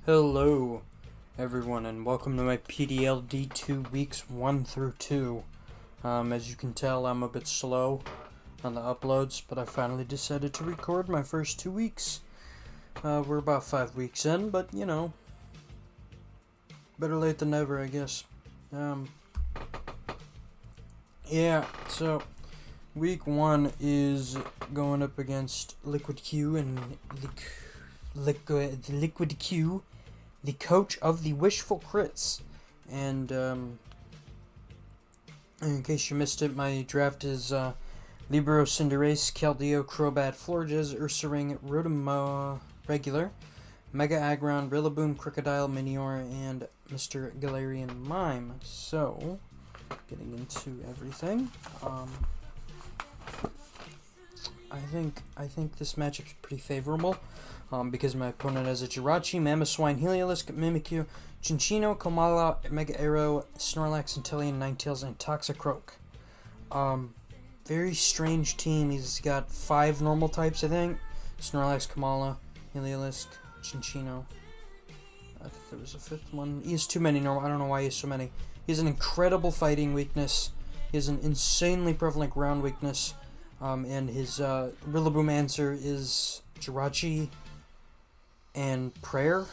Hello, everyone, and welcome to my PDL D2 weeks 1 through 2. As you can tell, I'm a bit slow on the uploads, but I finally decided to record my first 2 weeks. We're about 5 weeks in, but you know, better late than never, I guess. Yeah, so week 1 is going up against Liquid Q and Liquid Q, the coach of the Wishful crits. And in case you missed it, my draft is Libero, Cinderace, Keldeo, Crobat, Florges, Ursaring, Rotom Regular, Mega Aggron, Rillaboom, Crocodile, Minior, and Mr. Galarian Mime. So, getting into everything. I think this matchup's pretty favorable, because my opponent has a Jirachi, Mamoswine, Heliolisk, Mimikyu, Chinchino, Komala, Mega Arrow, Snorlax, Inteleon, Ninetales, and Toxicroak. Very strange team. He's got 5 normal types, I think. Snorlax, Komala, Heliolisk, Chinchino. I think there was a 5th one. He has too many normal. I don't know why he has so many. He has an incredible fighting weakness. He has an insanely prevalent ground weakness. And his Rillaboom answer is Jirachi and Prayer.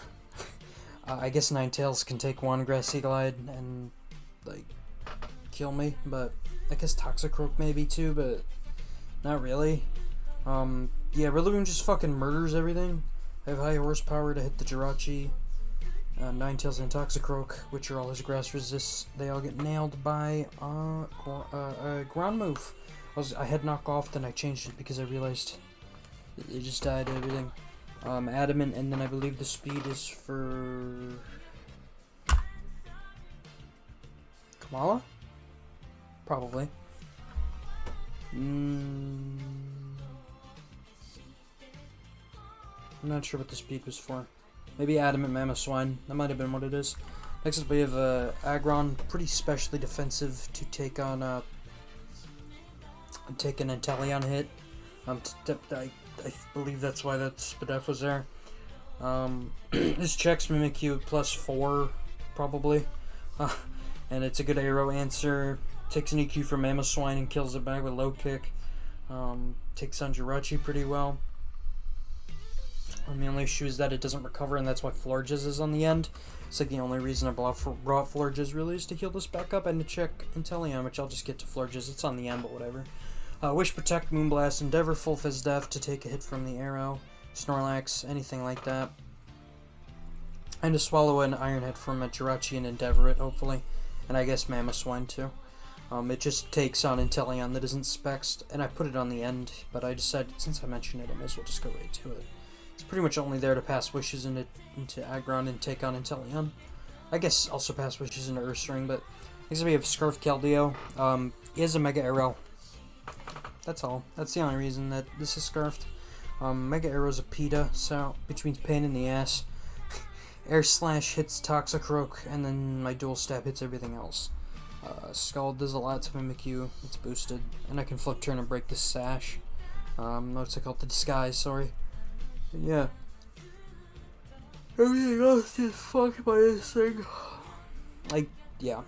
I guess Ninetales can take one Grassy Glide and, like, kill me, but I guess Toxicroak maybe too, but not really. Yeah, Rillaboom just fucking murders everything. I have high horsepower to hit the Jirachi, Ninetales, and Toxicroak, which are all his grass resists. They all get nailed by ground move. I had knock off, then I changed it because I realized it just died everything. Adamant, and then I believe the speed is for Kamala? Probably. I'm not sure what the speed was for. Maybe Adamant Mamoswine. That might have been what it is. Next up we have Aggron, pretty specially defensive to take on take an Inteleon hit. I believe that's why that Spadef was there. This checks Mimikyu +4, probably. And it's a good arrow answer. Takes an EQ from Mamoswine and kills it back with low kick. Takes on Jirachi pretty well. The only issue is that it doesn't recover, and that's why Florges is on the end. It's like the only reason I brought Florges really is to heal this back up and to check Inteleon, which I'll just get to Florges. It's on the end, but whatever. Wish, Protect, Moonblast, Endeavor, Full Fizz Def to take a hit from the arrow, Snorlax, anything like that. And to swallow an Iron Head from a Jirachi and Endeavor it, hopefully. And I guess Mamoswine too. It just takes on Inteleon that isn't spexed, and I put it on the end, but I decided, since I mentioned it, I might as well just go right to it. It's pretty much only there to pass Wishes into Aggron and take on Inteleon. I guess also pass Wishes into Ursaring, but next we have Scarf Keldeo. He has a Mega Arrow. That's all. That's the only reason that this is Scarfed. Mega Arrow's a PETA, so which means pain in the ass. Air Slash hits Toxicroak, and then my Dual Stab hits everything else. Scald does a lot to Mimikyu. It's boosted, and I can flip turn and break the Sash. What's it called? The Disguise, sorry. But yeah. Everything else is fucked by this thing. Like, yeah.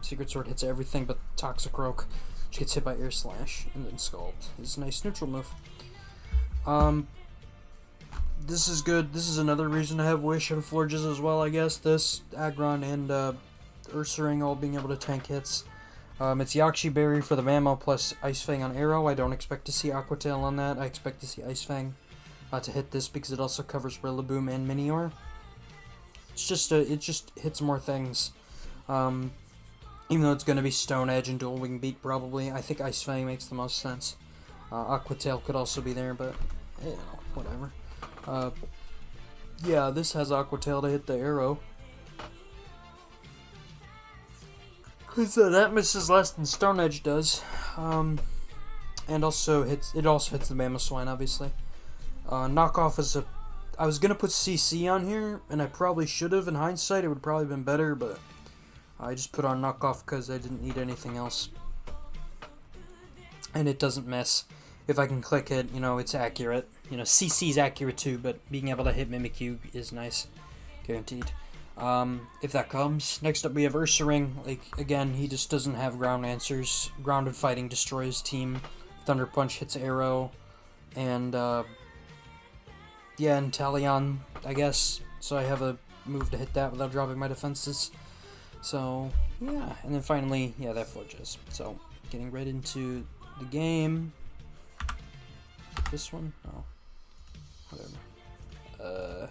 Secret Sword hits everything but Toxicroak. Which gets hit by Air Slash, and then Scald. It's a nice neutral move. This is good. This is another reason to have Wish and Florges as well, I guess. This, Aggron, and Ursaring all being able to tank hits. It's Yakshi Berry for the Mamo plus Ice Fang on Arrow. I don't expect to see Aqua Tail on that. I expect to see Ice Fang to hit this because it also covers Rillaboom and Minior. It's just it just hits more things. Even though it's going to be Stone Edge and Dual Wing Beat, probably. I think Ice Fang makes the most sense. Aqua Tail could also be there, but, you know, whatever. Yeah, this has Aqua Tail to hit the arrow. Because that misses less than Stone Edge does. And also hits the Mamoswine, obviously. Knockoff is a... I was going to put CC on here, and I probably should have. In hindsight, it would probably have been better, but... I just put on knockoff because I didn't need anything else. And it doesn't miss. If I can click it, you know, it's accurate. You know, CC's accurate too, but being able to hit Mimikyu is nice. guaranteed. If that comes. Next up we have Ursaring. Like, again, he just doesn't have ground answers. Grounded Fighting destroys team. Thunder Punch hits Arrow. And, yeah, and Talion, I guess. So I have a move to hit that without dropping my defenses. So, yeah. And then finally, yeah, that Forges. So, getting right into the game. This one? Oh. Whatever.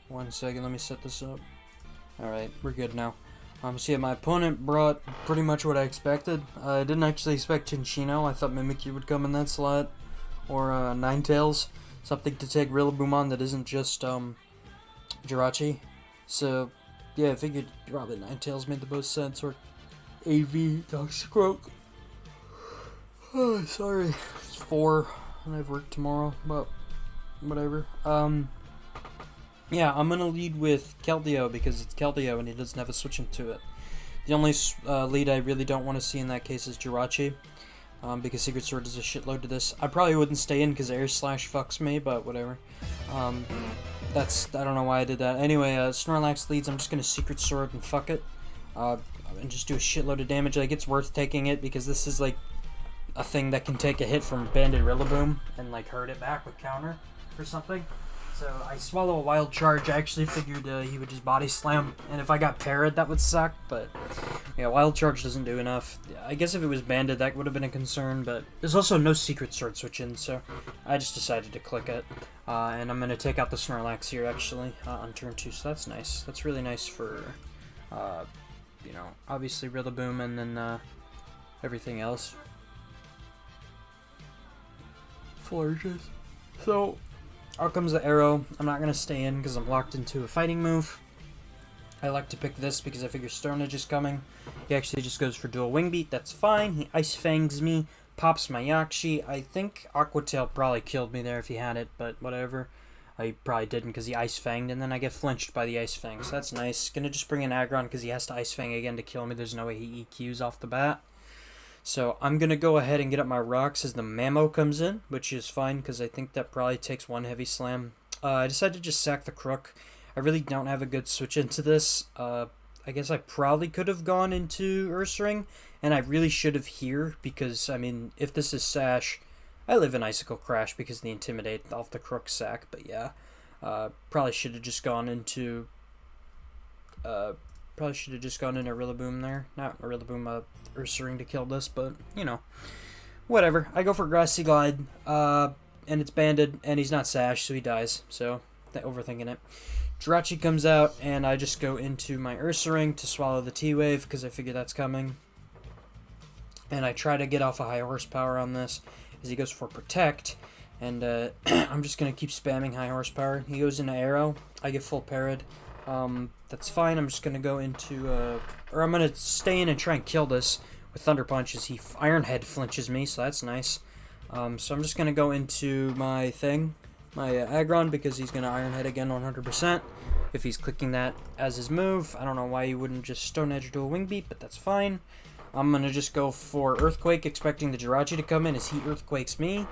1 second, let me set this up. Alright, we're good now. So yeah, my opponent brought pretty much what I expected. I didn't actually expect Cinccino. I thought Mimikyu would come in that slot. Or Ninetales. Something to take Rillaboom on that isn't just Jirachi. So, yeah, I figured probably Ninetales made the most sense. Or AV Toxicroak. Oh, sorry. It's 4 and I have work tomorrow, but whatever. Yeah, I'm going to lead with Keldeo because it's Keldeo and he doesn't have a switch into it. The only lead I really don't want to see in that case is Jirachi, because Secret Sword is a shitload to this. I probably wouldn't stay in because Air Slash fucks me, but whatever. I don't know why I did that. Anyway, Snorlax leads, I'm just going to Secret Sword and fuck it. And just do a shitload of damage. Like, it's worth taking it because this is, like, a thing that can take a hit from Banded Rillaboom and, like, hurt it back with counter or something. So I swallow a Wild Charge. I actually figured he would just Body Slam, and if I got Parrot, that would suck, but yeah, Wild Charge doesn't do enough. I guess if it was Banded, that would have been a concern, but there's also no Secret Sword switch in, so I just decided to click it. And I'm going to take out the Snorlax here, actually, on turn 2, so that's nice. That's really nice for, you know, obviously Rillaboom and then everything else. Flourishes. So out comes the Arrow. I'm not going to stay in because I'm locked into a fighting move. I like to pick this because I figure Stone Edge is coming. He actually just goes for dual Wing Beat. That's fine. He Ice Fangs me, pops my Yakshi. I think Aqua Tail probably killed me there if he had it, but whatever. I probably didn't because he Ice Fanged, and then I get flinched by the Ice Fang, so that's nice. Gonna just bring in Aggron because he has to Ice Fang again to kill me. There's no way he EQs off the bat. So I'm going to go ahead and get up my rocks as the Mamo comes in, which is fine because I think that probably takes 1 Heavy Slam. I decided to just sack the Crook. I really don't have a good switch into this. I guess I probably could have gone into Ursaring, and I really should have here because, I mean, if this is Sash, I live in Icicle Crash because the Intimidate off the Crook sack, but yeah. Probably should have just gone into... Probably should have just gone into Rillaboom there. Not Rillaboom, Ursaring to kill this, but, you know. Whatever. I go for Grassy Glide, and it's Banded, and he's not Sash, so he dies. So, overthinking it. Jirachi comes out, and I just go into my Ursaring to swallow the T-Wave, because I figure that's coming. And I try to get off a high horsepower on this, as he goes for Protect. And I'm just going to keep spamming high horsepower. He goes into Arrow. I get full parried. That's fine. I'm just going to go into, or I'm going to stay in and try and kill this with Thunder Punch as he Iron Head flinches me, so that's nice. So I'm just going to go into my thing, my Aggron, because he's going to Iron Head again 100% if he's clicking that as his move. I don't know why he wouldn't just Stone Edge do a Wing Beat, but that's fine. I'm going to just go for Earthquake, expecting the Jirachi to come in as he Earthquakes me.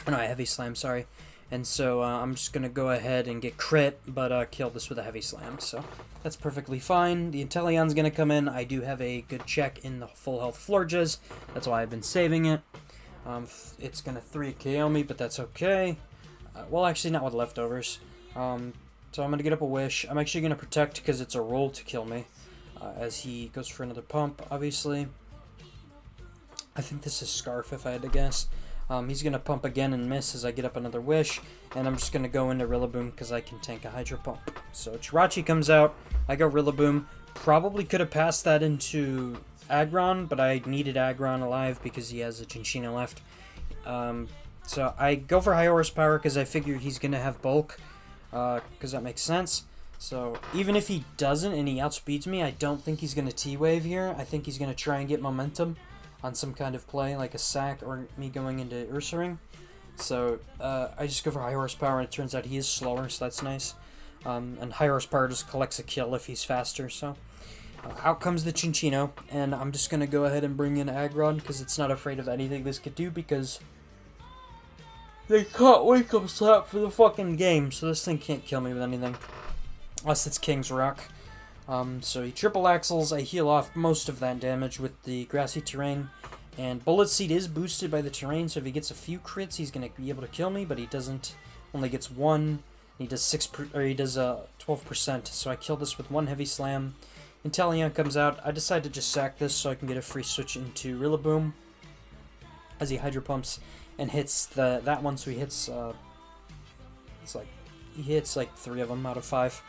Oh, no, Heavy Slam, sorry. And so I'm just going to go ahead and get crit, but kill this with a Heavy Slam. So that's perfectly fine. The Inteleon's going to come in. I do have a good check in the full health Florges. That's why I've been saving it. It's going to 3KO me, but that's okay. Well, actually, not with leftovers. So I'm going to get up a Wish. I'm actually going to Protect because it's a roll to kill me. As he goes for another Pump, obviously. I think this is Scarf, if I had to guess. He's going to Pump again and miss as I get up another Wish, and I'm just going to go into Rillaboom because I can tank a Hydro Pump. So Jirachi comes out, I go Rillaboom. Probably could have passed that into Aggron, but I needed Aggron alive because he has a Cinccino left. So I go for high horsepower because I figure he's going to have bulk, because that makes sense. So even if he doesn't and he outspeeds me, I don't think he's going to T-Wave here. I think he's going to try and get momentum on some kind of play, like a sack or me going into Ursaring. So I just go for high horsepower, and it turns out he is slower, so that's nice. And high horsepower just collects a kill if he's faster, so out comes the Cinccino, and I'm just going to go ahead and bring in Aggron, because it's not afraid of anything this could do, because they caught Wake Up Slap for the fucking game, so this thing can't kill me with anything. unless it's King's Rock. So he triple axles, I heal off most of that damage with the grassy terrain, and Bullet Seed is boosted by the terrain, so if he gets a few crits, he's going to be able to kill me, but he doesn't, only gets one. He does 12%, so I kill this with one heavy slam. Inteleon comes out. I decide to just sack this so I can get a free switch into Rillaboom as he Hydro Pumps and hits that one, so he hits he hits like 3 of them out of 5.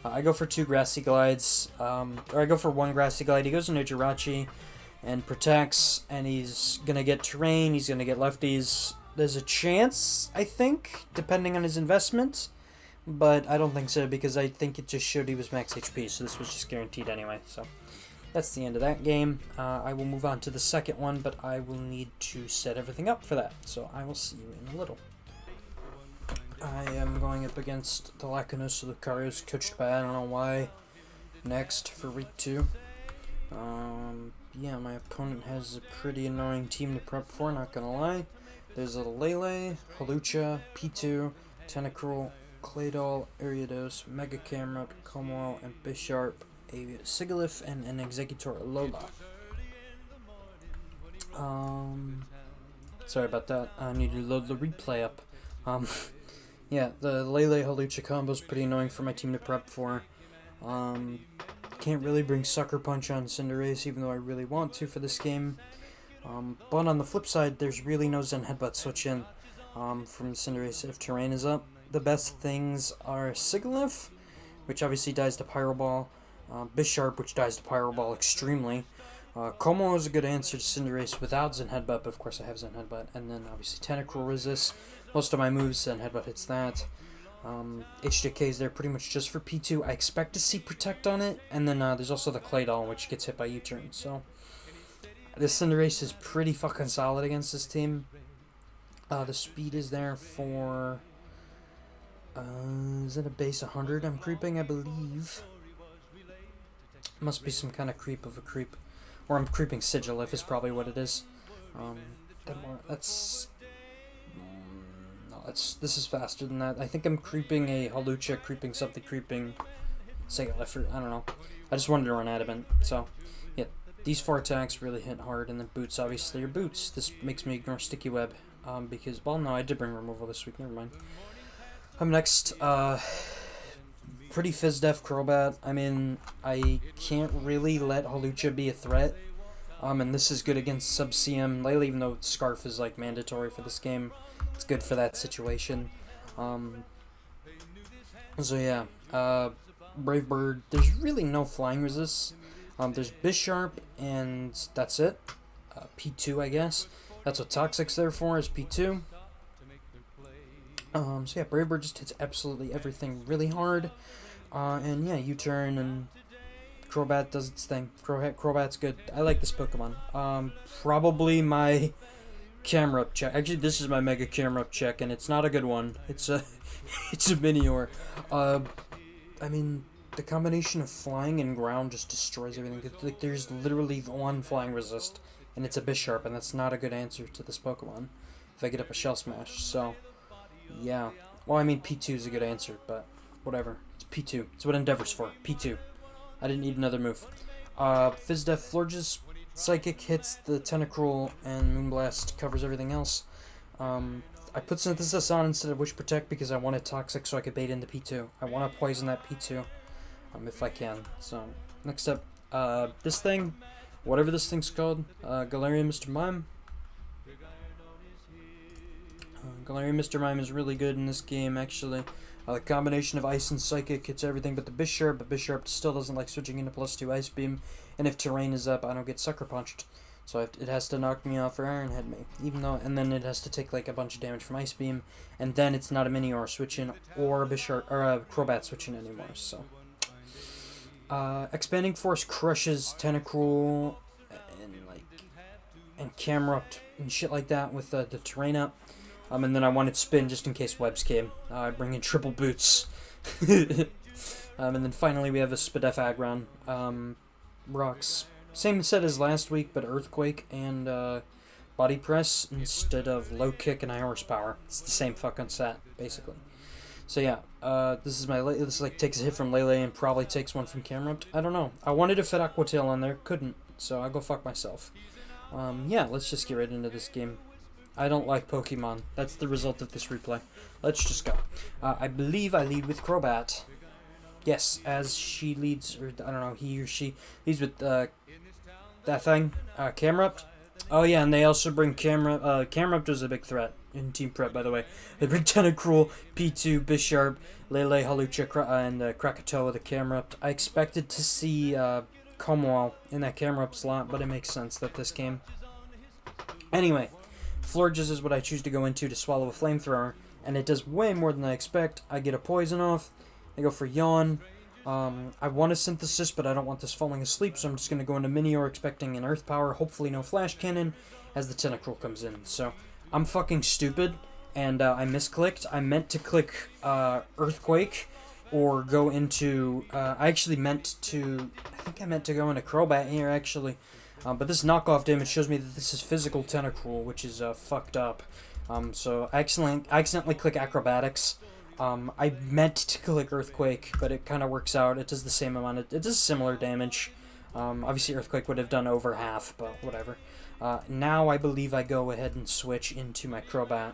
I go for 2 Grassy Glides, or I go for 1 Grassy Glide. He goes into Jirachi and protects, and he's gonna get terrain, he's gonna get lefties. There's a chance, I think, depending on his investment, but I don't think so, because I think it just showed he was max HP, so this was just guaranteed anyway. So that's the end of that game. I will move on to the second one, but I will need to set everything up for that, so I will see you in a little. I am going up against the Lacunosa Lucarios, coached by I don't know why, next for week 2. Yeah, my opponent has a pretty annoying team to prep for, not gonna lie. There's a Lele, Hawlucha, P2, Tentacruel, Claydol, Ariados, Mega Camera, Comwell, and Bisharp, a Sigilyph, and an Executor Alola. Sorry about that. I need to load the replay up. Yeah, the Lele Hawlucha combo is pretty annoying for my team to prep for. Can't really bring Sucker Punch on Cinderace, even though I really want to for this game. But on the flip side, there's really no Zen Headbutt switch in from Cinderace if terrain is up. The best things are Sigilyph, which obviously dies to Pyro Ball, Bisharp, which dies to Pyro Ball extremely. Como is a good answer to Cinderace without Zen Headbutt, but of course I have Zen Headbutt. And then obviously Tentacruel resists most of my moves, Zen Headbutt hits that. HJK is there pretty much just for P2. I expect to see Protect on it, and then there's also the Claydol, which gets hit by U-Turn. So this Cinderace is pretty fucking solid against this team. The speed is there for... is it a base 100 I'm creeping, I believe? Must be some kind of creep of a creep. Or I'm creeping Sigilyph is probably what it is. This is faster than that. I think I'm creeping a Hawlucha, creeping something, creeping Sigilyph, I don't know. I just wanted to run Adamant. So, yeah, these 4 attacks really hit hard, and then Boots obviously are Boots. This makes me ignore Sticky Web, because, well, no, I did bring removal this week, never mind. Next, pretty Fizdef Crobat. I mean, I can't really let Hawlucha be a threat. And this is good against Sub-CM. Lately, even though Scarf is, like, mandatory for this game, it's good for that situation. So, yeah. Brave Bird. There's really no flying resists. There's Bisharp, and that's it. P2, I guess. That's what Toxic's there for, is P2. So yeah, Brave Bird just hits absolutely everything really hard. And yeah, U-Turn and Crobat does its thing. Crobat's good. I like this Pokemon. Probably my camera up check. Actually, this is my Mega Camera up check, and it's not a good one. It's a it's a Minior. I mean, the combination of flying and ground just destroys everything. Like, there's literally one flying resist, and it's a Bisharp, and that's not a good answer to this Pokemon if I get up a Shell Smash. So yeah. Well, I mean, P2 is a good answer, but whatever. It's P2. It's what Endeavor's for. P2. I didn't need another move. Fizdef Florges Psychic hits the Tentacruel, and Moonblast covers everything else. I put Synthesis on instead of Wish Protect because I wanted Toxic so I could bait into P2. I want to poison that P2 if I can. So, next up, this thing, whatever this thing's called, Galarian Mr. Mime. Galarian Mr. Mime is really good in this game, actually. The combination of Ice and Psychic hits everything but the Bisharp, but Bisharp still doesn't like switching into +2 Ice Beam, and if terrain is up, I don't get Sucker Punched. So it has to knock me off or Iron Head me, even though, and then it has to take like a bunch of damage from Ice Beam, and then it's not a Minior switch in or a Bisharp or a Crobat switch in anymore. So Expanding Force crushes Tentacruel and Camerupt and shit like that with the terrain up. And then I wanted Spin just in case Webs came. I bring in Triple Boots. And then finally we have a Spadef Aggron. Rocks. Same set as last week, but Earthquake and Body Press instead of Low Kick and High Horsepower. It's the same fucking set, basically. So yeah, this is my this like takes a hit from Lele and probably takes one from Camerupt. I don't know. I wanted to fit Aquatail on there, couldn't. So I go fuck myself. Yeah, let's just get right into this game. I don't like Pokemon. That's the result of this replay. Let's just go. I believe I lead with Crobat. Yes, as she leads, or I don't know, he or she leads with that thing, Camerupt. Oh yeah, and they also bring Camerupt was a big threat in Team Prep, by the way. They bring Tentacruel, P2, Bisharp, Lele, Hawlucha, and Krakatoa, the Camerupt. I expected to see Comwell in that Camerupt slot, but it makes sense that this game. Anyway, Florges is what I choose to go into to swallow a Flamethrower, and it does way more than I expect. I get a Poison off. I go for Yawn. I want a Synthesis, but I don't want this falling asleep, so I'm just going to go into Minior expecting an Earth Power, hopefully no Flash Cannon, as the Tentacruel comes in. So, I'm fucking stupid, and I misclicked. I meant to click Earthquake, or go into... I think I meant to go into Crobat here, actually. But this knockoff damage shows me that this is physical Tentacruel, which is fucked up. So, I accidentally click Acrobatics. I meant to click Earthquake, but it kind of works out. It does the same amount. It does similar damage. Obviously, Earthquake would have done over half, but whatever. Now I believe I go ahead and switch into my Crobat.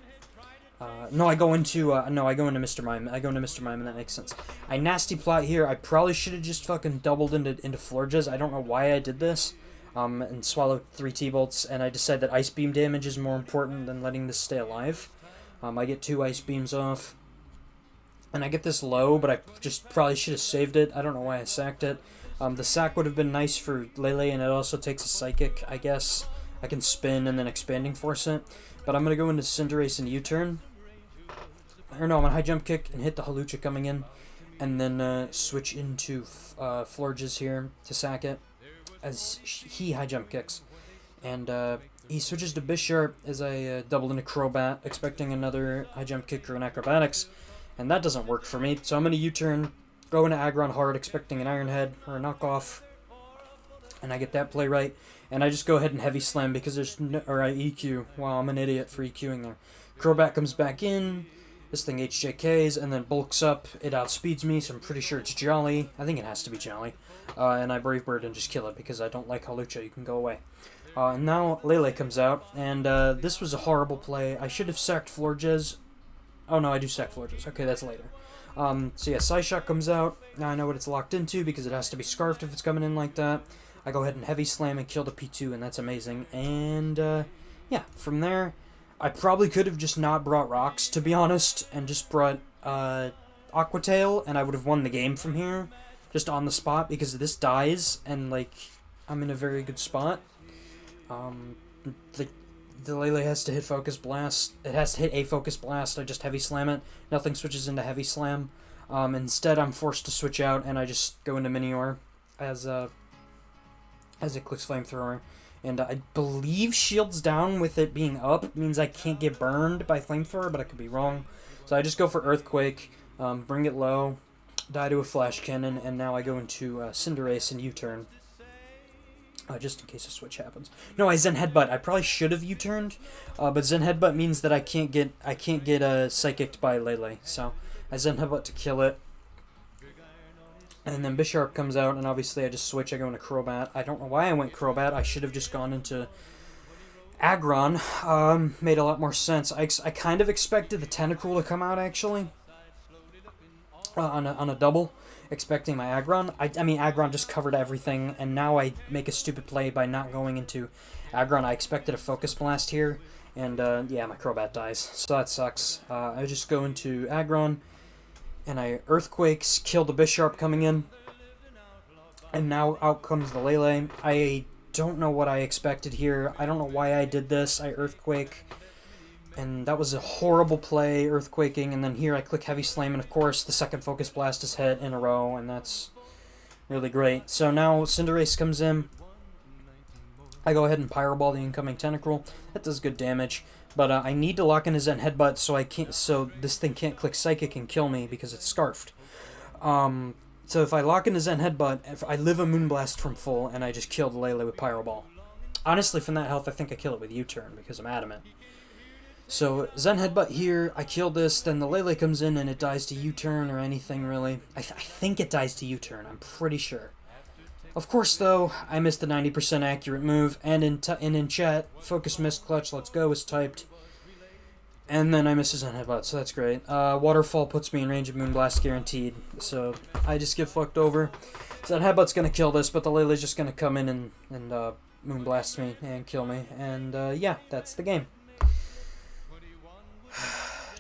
No, I go into Mr. Mime. I go into Mr. Mime, and that makes sense. I nasty plot here. I probably should have just fucking doubled into Florges. I don't know why I did this. And swallowed 3 T-Bolts, and I decided that Ice Beam damage is more important than letting this stay alive. I get 2 Ice Beams off. And I get this low, but I just probably should have saved it. I don't know why I sacked it. The sack would have been nice for Lele, and it also takes a Psychic, I guess. I can spin and then Expanding Force it. But I'm going to go into Cinderace and U-turn. Or no, I'm going to High Jump Kick and hit the Hawlucha coming in. And then switch into Florges here to sack it. As he High Jump Kicks. And he switches to Bisharp as I double into Crobat, expecting another High Jump Kick or an Acrobatics. And that doesn't work for me, so I'm going to U-turn, go into Aggron hard, expecting an Iron Head or a knockoff, and I get that play right. And I just go ahead and Heavy Slam because there's no, or I EQ. Wow, I'm an idiot for EQing there. Crobat comes back in, this thing HJKs, and then bulks up. It outspeeds me, so I'm pretty sure it's Jolly. I think it has to be Jolly. And I Brave Bird and just kill it because I don't like Hawlucha. You can go away. And now Lele comes out, and this was a horrible play. I should have sacked Florges. Oh no, I do sack Florges. Okay, that's later. So yeah, Psyshock comes out. Now I know what it's locked into because it has to be Scarfed if it's coming in like that. I go ahead and Heavy Slam and kill the P2, and that's amazing. And yeah, from there, I probably could have just not brought Rocks, to be honest, and just brought Aquatail, and I would have won the game from here, just on the spot, because this dies, and like, I'm in a very good spot. The Lele has to hit Focus Blast. It has to hit a Focus Blast. I just Heavy Slam it. Nothing switches into Heavy Slam. Instead, I'm forced to switch out, and I just go into Minior as it clicks Flamethrower. And I believe Shields Down with it being up means I can't get burned by Flamethrower, but I could be wrong. So I just go for Earthquake, bring it low, die to a Flash Cannon, and now I go into Cinderace and U-turn. Just in case a switch happens. No, I Zen Headbutt. I probably should have U-turned, but Zen Headbutt means that I can't get Psychicked by Lele. So I Zen Headbutt to kill it, and then Bisharp comes out, and obviously I just switch. I go into Crobat. I don't know why I went Crobat. I should have just gone into Aggron. Made a lot more sense. I kind of expected the Tentacruel to come out actually on a double. Expecting my Aggron. I mean, Aggron just covered everything, and now I make a stupid play by not going into Aggron. I expected a Focus Blast here, and yeah, my Crobat dies, so that sucks. I just go into Aggron, and I Earthquakes, kill the Bisharp coming in, and now out comes the Lele. I don't know what I expected here. I don't know why I did this. I Earthquake, and that was a horrible play, Earthquaking, and then here I click Heavy Slam, and of course the second Focus Blast is hit in a row, and that's really great. So now Cinderace comes in. I go ahead and Pyro Ball the incoming Tentacruel. That does good damage, but I need to lock in a Zen Headbutt so this thing can't click Psychic and kill me because it's Scarfed. So if I lock in a Zen Headbutt, if I live a Moonblast from full, and I just kill the Lele with Pyro Ball. Honestly, from that health, I think I kill it with U-turn because I'm adamant. So, Zen Headbutt here, I kill this, then the Lele comes in and it dies to U-turn or anything, really. I think it dies to U-turn, I'm pretty sure. Of course, though, I missed the 90% accurate move, and in chat, Focus Missed Clutch, let's go, is typed. And then I miss his Zen Headbutt, so that's great. Waterfall puts me in range of Moonblast guaranteed, so I just get fucked over. Zen Headbutt's gonna kill this, but the Lele's just gonna come in and Moonblast me and kill me, and yeah, that's the game.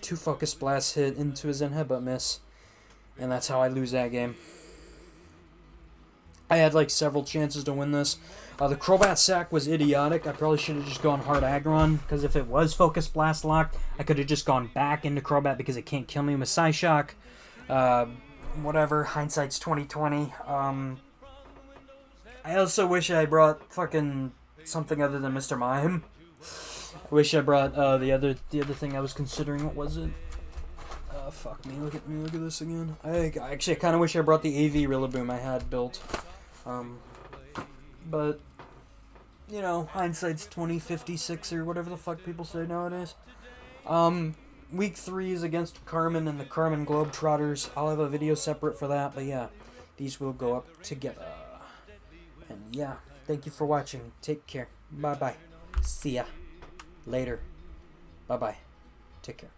2 Focus Blasts hit into a Zen Headbutt miss, and that's how I lose that game. I had like several chances to win this. The Crobat Sack was idiotic. I probably should have just gone hard aggron, because if it was Focus Blast locked, I could have just gone back into Crobat because it can't kill me with Psyshock. Whatever, hindsight's 2020. I also wish I brought fucking something other than Mr. Mime. I wish I brought the other thing I was considering. What was it? Fuck me. Look at this again. I kind of wish I brought the AV Rillaboom I had built. But you know, hindsight's 2056 or whatever the fuck people say nowadays. Week 3 is against Carmen and the Carmen Globetrotters. I'll have a video separate for that, but yeah, these will go up together. And yeah, thank you for watching. Take care. Bye bye. See ya. Later. Bye bye. Take care.